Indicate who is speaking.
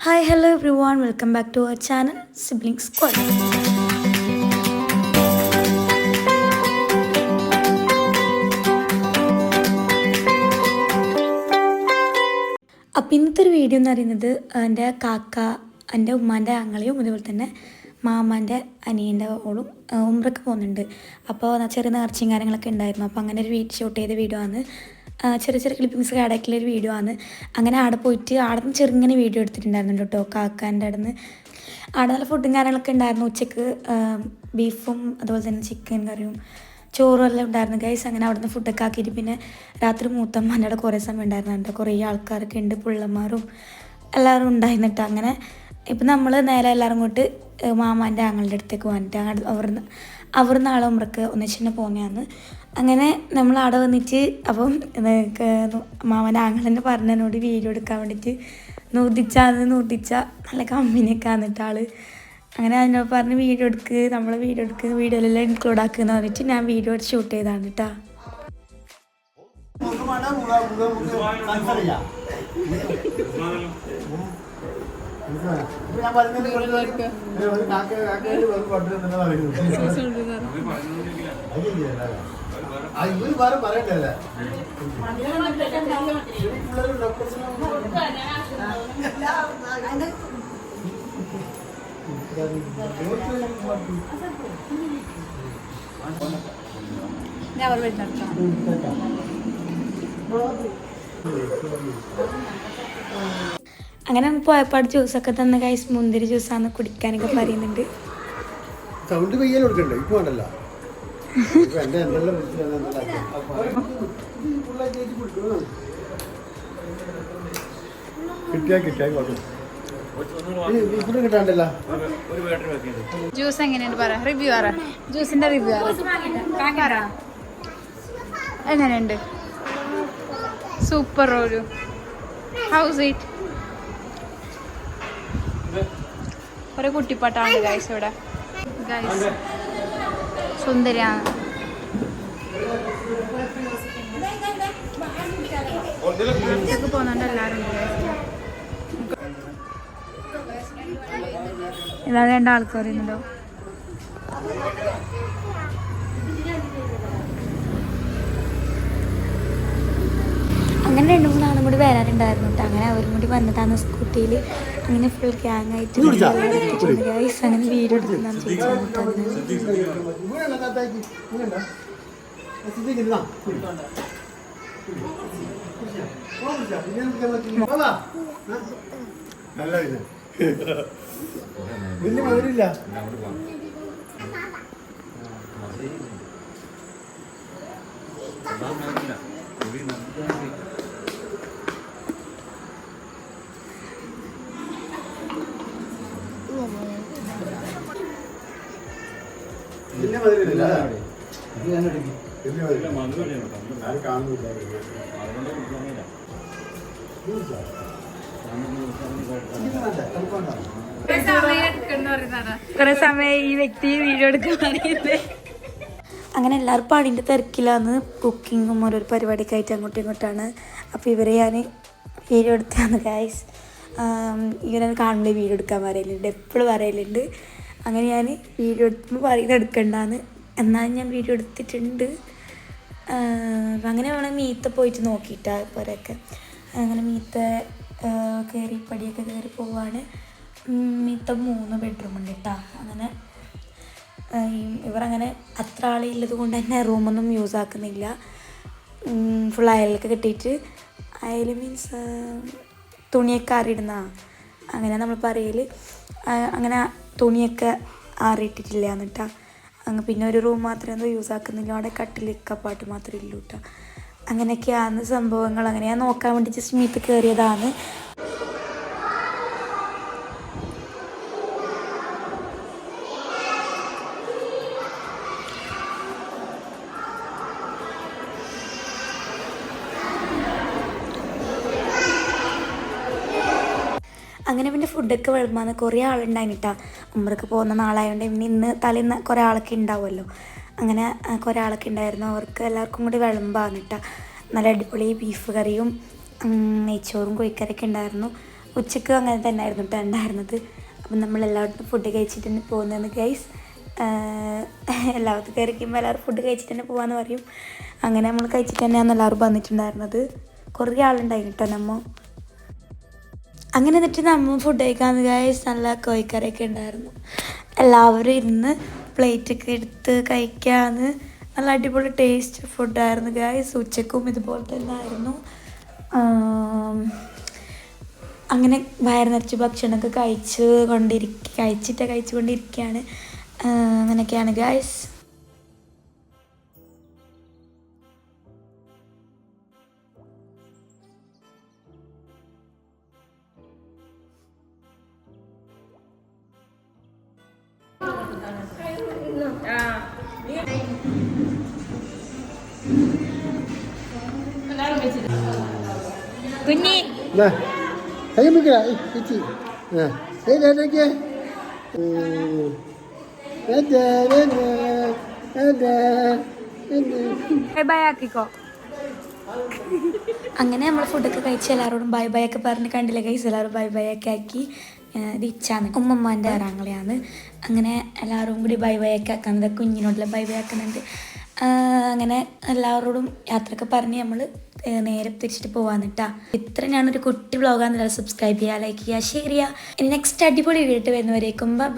Speaker 1: Hi, hello everyone, welcome back to our channel Siblings Squad. അപ്പോൾ ഇന്നത്തെ ഒരു video എന്ന് പറയുന്നത് എൻ്റെ കാക്ക, എൻ്റെ ഉമ്മാൻ്റെ ആങ്ങളെയും അതുപോലെ തന്നെ മാമാൻ്റെ അനിയൻ്റെ ഓളും ഉംറയ്ക്ക് പോകുന്നുണ്ട്. അപ്പോൾ ചെറിയ നേർച്ചയും കാര്യങ്ങളൊക്കെ ഉണ്ടായിരുന്നു. അപ്പോൾ അങ്ങനെ ഒരു ഷൂട്ട് ചെയ്ത വീഡിയോ ആണ്. ചെറിയ ചെറിയ ക്ലിപ്പിങ്സ് ആഡാക്കിയൊരു വീഡിയോ ആണ്. അങ്ങനെ അവിടെ പോയിട്ട് അവിടെ നിന്ന് ചെറുങ്ങനെ വീഡിയോ എടുത്തിട്ടുണ്ടായിരുന്നു കേട്ടോ. കാക്കാൻ്റെ അവിടെ നിന്ന് അവിടെ നല്ല ഫുഡും കാര്യങ്ങളൊക്കെ ഉണ്ടായിരുന്നു. ഉച്ചക്ക് ബീഫും അതുപോലെ തന്നെ ചിക്കൻ കറിയും ചോറും എല്ലാം ഉണ്ടായിരുന്നു ഗൈസ്. അങ്ങനെ അവിടെ നിന്ന് ഫുഡൊക്കെ ആക്കിയിട്ട് പിന്നെ രാത്രി മൂത്തമ്മൻ്റെ അവിടെ കുറേ സമയം ഉണ്ടായിരുന്നുണ്ട്. കുറേ ആൾക്കാരൊക്കെ ഉണ്ട്, പിള്ളമാരും എല്ലാവരും ഉണ്ടായിരുന്നിട്ട്. അങ്ങനെ ഇപ്പം നമ്മൾ നേരെ എല്ലാവരും കൂട്ട് മാമാൻ്റെ ആങ്ങളുടെ അടുത്തേക്ക് വന്നിട്ട് അവിടുന്ന് ആളെ ഉമ്രക്ക് ഒന്നിച്ച് തന്നെ പോകുന്നതാണ്. അങ്ങനെ നമ്മൾ അവിടെ വന്നിട്ട് അപ്പം മാമൻ്റെ ആങ്ങളെന്നെ പറഞ്ഞതിനോട് വീഡിയോ എടുക്കാൻ വേണ്ടിയിട്ട് നൂർദിച്ച നല്ല കമ്പനിയൊക്കെ വന്നിട്ട് ആൾ. അങ്ങനെ അതിനോട് പറഞ്ഞ് വീഡിയോ എടുക്ക് വീഡിയോയിലെല്ലാം ഇൻക്ലൂഡ് ആക്കുമെന്ന് പറഞ്ഞിട്ട് ഞാൻ വീഡിയോ ഷൂട്ട് ചെയ്താണ് കേട്ടോ. അങ്ങനെ പോയപ്പാട് ജ്യൂസൊക്കെ തന്ന ഗൈസ്. മുന്തിരി ജ്യൂസാന്ന് കുടിക്കാനൊക്കെ പറയുന്നുണ്ട്.
Speaker 2: സൗണ്ട് പെയ്യാൻ കൊടുക്കണ്ടേ? ഇപ്പൊ വേണ്ടല്ലോ. കിട്ടാണ്ടല്ലോ.
Speaker 3: ജ്യൂസ് എങ്ങനെയുണ്ട് പറ, റിവ്യൂ പറ, ജ്യൂസിന്റെ റിവ്യൂ പറ. എങ്ങനെയുണ്ട്? സൂപ്പർ. ഒരു ഹൗസ് ഇറ്റ് ഒരു കുട്ടിപ്പാട്ടാണ് ഗൈസ് ഇവിടെ. ഗൈസ് സുന്ദരിയാണ്. പോകുന്നുണ്ട് എല്ലാവരും. ഇതാ രണ്ടാൾക്കാർ വരുന്നുണ്ടോ?
Speaker 1: അങ്ങനെ 2-3 ആളും കൂടി വരാനുണ്ടായിരുന്നു കേട്ടോ. അങ്ങനെ അവരും കൂടി വന്നതാണ് സ്കൂട്ടിയിൽ. അങ്ങനെ ഫുൾ ഗ്യാങ് ആയിട്ട് ഗൈസ്. അങ്ങനെ വീഡിയോ എടുക്കുന്നതാണ്
Speaker 2: വലിയ മധുരില്ല.
Speaker 1: കുറെ സമയം ഈ വ്യക്തി വീഡിയോ എടുക്കാൻ പറയുന്നത്. അങ്ങനെ എല്ലാവർക്കും അതിൻ്റെ തിരക്കിലാന്ന്. കുക്കിങ്ങും ഓരോരോ പരിപാടിയൊക്കെ ആയിട്ട് അങ്ങോട്ടും ഇങ്ങോട്ടാണ്. അപ്പോൾ ഇവരെ ഞാൻ വീഡിയോ എടുത്താണ് ഗൈസ്. ഇവരെ കാണുമ്പോൾ വീഡിയോ എടുക്കാൻ പറയലുണ്ട്, എപ്പോഴും പറയലുണ്ട്. അങ്ങനെ ഞാൻ വീഡിയോ എടുക്കുമ്പോൾ പറയുന്നത് എടുക്കണ്ടാന്ന്. എന്നാലും ഞാൻ വീഡിയോ എടുത്തിട്ടുണ്ട്. അങ്ങനെ വേണം മീത്ത പോയിട്ട് നോക്കിയിട്ടാണ് ഇപ്പോഴൊക്കെ. അങ്ങനെ മീത്ത കയറി പടിയൊക്കെ കയറി പോവാണ്. മീത്ത 3 ബെഡ്റൂം ഉണ്ട് കേട്ടോ. അങ്ങനെ ഇവരങ്ങനെ അത്ര ആളുള്ളത് കൊണ്ട് തന്നെ റൂമൊന്നും യൂസ് ആക്കുന്നില്ല. ഫുൾ അയലൊക്കെ കെട്ടിയിട്ട്, അയൽ മീൻസ് തുണിയൊക്കെ ആറിയിടുന്ന അങ്ങനെ നമ്മൾ പറയൽ. അങ്ങനെ തുണിയൊക്കെ ആറിയിട്ടിട്ടില്ല എന്നിട്ടാ. അങ്ങ് പിന്നെ ഒരു റൂം മാത്രമേ എന്തോ യൂസ് ആക്കുന്നില്ല. അവിടെ കട്ടിൽ കപ്പാട്ട് മാത്രമേ ഇല്ലൂ കേട്ടോ. അങ്ങനെയൊക്കെയാണ് സംഭവങ്ങൾ. അങ്ങനെ ഞാൻ നോക്കാൻ വേണ്ടി ജസ്റ്റ് മീത്ത് കയറിയതാണ്. അങ്ങനെ പിന്നെ ഫുഡൊക്കെ വിളമ്പാന്ന് കുറേ ആളുണ്ടായിട്ടാ. ഉമ്മർക്ക് പോകുന്ന നാളായതുകൊണ്ട് പിന്നെ ഇന്ന് തലേന്ന് കുറേ ആളൊക്കെ ഉണ്ടാവുമല്ലോ. അങ്ങനെ കുറേ ആളൊക്കെ ഉണ്ടായിരുന്നു. അവർക്ക് എല്ലാവർക്കും കൂടി വിളമ്പാന്നിട്ടാ. നല്ല അടിപൊളി ബീഫ് കറിയും നെയ്ച്ചോറും കോഴിക്കറിയൊക്കെ ഉണ്ടായിരുന്നു. ഉച്ചക്ക് അങ്ങനെ തന്നെ ആയിരുന്നു കേട്ടോ ഉണ്ടായിരുന്നത്. അപ്പം നമ്മളെല്ലാവരും ഫുഡ് കഴിച്ചിട്ട് തന്നെ പോകുന്നത് ഗൈസ്. എല്ലാവർക്കും കയറിക്കുമ്പോൾ എല്ലാവരും ഫുഡ് കഴിച്ചിട്ട് തന്നെ പോകാമെന്ന് പറയും. അങ്ങനെ നമ്മൾ കഴിച്ചിട്ട് തന്നെയാണ് എല്ലാവരും വന്നിട്ടുണ്ടായിരുന്നത്. കുറേ ആളുണ്ടായിരുന്നു കേട്ടോ നമ്മ. അങ്ങനെ എന്നിട്ട് നമ്മൾ ഫുഡ് കഴിക്കാമെന്ന് ഗൈസ്. നല്ല കോഴിക്കറിയൊക്കെ ഉണ്ടായിരുന്നു. എല്ലാവരും ഇരുന്ന് പ്ലേറ്റൊക്കെ എടുത്ത് കഴിക്കാമെന്ന്. നല്ല അടിപൊളി ടേസ്റ്റ് ഫുഡായിരുന്നു ഗൈസ്. ഉച്ചക്കും ഇതുപോലെ തന്നെ ആയിരുന്നു. അങ്ങനെ വയറ് നിറച്ച് ഭക്ഷണമൊക്കെ കഴിച്ചുകൊണ്ടിരിക്കുകയാണ്. അങ്ങനെയൊക്കെയാണ് ഗൈസ്. കുഞ്ഞി
Speaker 2: കൈ മുക്കില്ല ചേച്ചി ഏതൊക്കെ
Speaker 3: ബൈ ആക്കിക്കോ.
Speaker 1: അങ്ങനെ നമ്മൾ ഫുഡൊക്കെ കഴിച്ച് എല്ലാവരോടും ബൈ ബൈ ഒക്കെ പറഞ്ഞ് കണ്ടില്ല ഗൈസ്. എല്ലാവരും ബൈ ബൈ ഒക്കെ ആക്കി. ഇത് ഇച്ചാന്ന് ഉമ്മമ്മാൻ്റെ ആങ്ങളെയാണ്. അങ്ങനെ എല്ലാവരും കൂടി ബൈ ബൈ ഒക്കെ ആക്കുന്നത്. കുഞ്ഞിനോടുള്ള ബൈ ബൈ ആക്കുന്നുണ്ട്. അങ്ങനെ എല്ലാവരോടും യാത്രയൊക്കെ പറഞ്ഞ് നമ്മൾ നേരെ തിരിച്ചിട്ട് പോകാൻ കേട്ടോ. ഇത്ര ഞാനൊരു കുട്ടി വ്ളോഗാണെന്നല്ല. സബ്സ്ക്രൈബ് ചെയ്യുക, ലൈക്ക് ചെയ്യുക, ഷെയർ ചെയ്യുക. ഇനി നെക്സ്റ്റ് അടിപൊളി വീഡിയോ വരുന്നവരേക്കും ബൈ.